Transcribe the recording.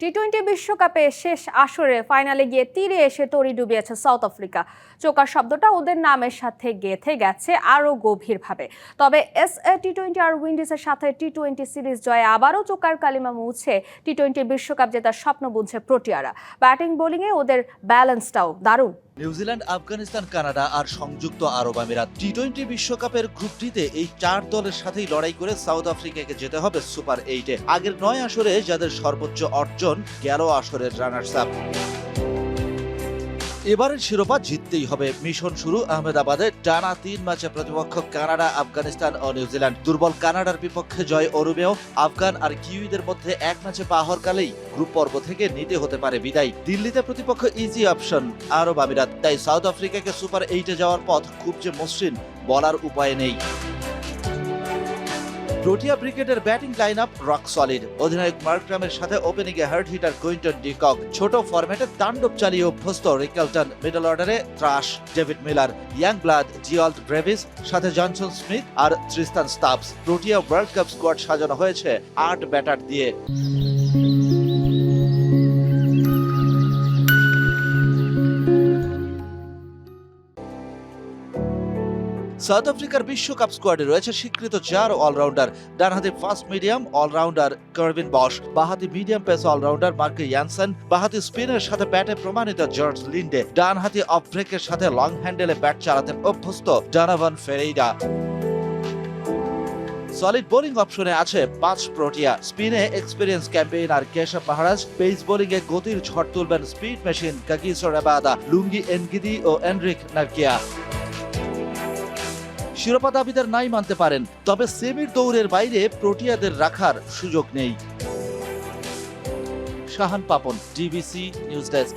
টি-20 বিশ্বকাপে শেষ আসরে ফাইনালে গিয়ে তীরে এসে তরি ডুবিয়েছে সাউথ আফ্রিকা। চোকার শব্দটা ওদের নামের সাথে গেঁথে গেছে আরও গভীরভাবে। তবে টি-20 আর উইন্ডিজের সাথে টি-20 সিরিজ জয়ে আবারও চোকার কালিমা মুছে টি-20 বিশ্বকাপ জেতার স্বপ্ন বুনছে প্রোটিয়ারা। ব্যাটিং বোলিংয়ে ওদের ব্যালেন্সটাও দারুণ। নিউজিল্যান্ড, আফগানিস্তান, কানাডা আর সংযুক্ত আরব আমিরাত টি-20 বিশ্বকাপের গ্রুপ ডিতে এই 4 দলের সাথেই লড়াই করে সাউথ আফ্রিকাকে যেতে হবে সুপার 8-এ। আগের 9 আসরে যাদের সর্বোচ্চ অর্জন, গেল আসরের রানার্স আপ। এবারের শিরোপা জিততেই হবে। মিশন শুরু আহমেদাবাদে। টানা 3 ম্যাচে প্রতিপক্ষ কানাডা, আফগানিস্তান ও নিউজিল্যান্ড। দুর্বল কানাডার বিপক্ষে জয় অরুমেয়। আফগান আর কিউইদের মধ্যে এক ম্যাচে পা হরকালেই গ্রুপ পর্ব থেকে নিতে হতে পারে বিদায়। দিল্লিতে প্রতিপক্ষ ইজি অপশন আরব আমিরাত। তাই সাউথ আফ্রিকাকে সুপার 8-এ যাওয়ার পথ খুব যে মসৃণ বলার উপায় নেই। প্রোটিয়া ব্রিগেডের batting line up rock solid. অধিনায়ক মার্করামের সাথে ওপেনিংয়ে হার্ড হিটার কুইন্টন ডিকক। ছোট ফরম্যাটে তাণ্ডব চালিয়ে অভ্যস্ত রিকেলটন। মিডল অর্ডারে ত্রাশ, David Miller, young blood, Dewald Brevis, সাথে জনসন স্মিথ আর Tristan Stubbs. Protea world cup squad সাজানো হয়েছে 8 ব্যাটার দিয়ে। সাউথ আফ্রিকার বিশ্বকাপ স্কোয়াডে রয়েছে স্বীকৃত 4 অলরাউন্ডার। ডানহাতি fast medium allrounder Corbin Bosch, বাঁহাতি medium pace allrounder Marco Jansen, বাঁহাতি স্পিনের সাথে ব্যাটে প্রমাণিত জর্জ লিন্ডে, ডানহাতি অফ ব্রেকের সাথে লং হ্যান্ডেলে ব্যাট চালাতে অভ্যস্ত ডোনোভান ফেরেইরা। সলিড বোলিং অপশনে আছে 5 প্রোটিয়া। স্পিনে experience campaigner Keshav Maharaj, pace বোলিংয়ে গতির ঝড় তুলবেন speed machine Kagiso Rabada, Lungi Ngidi ও এনরিক নারকিয়া। শিরোপা দাবিদার নাই মানতে পারেন, তবে সেমির দৌড়ের বাইরে প্রোটিয়াদের রাখার সুযোগ নেই। Shahan Papon, DBC news desk.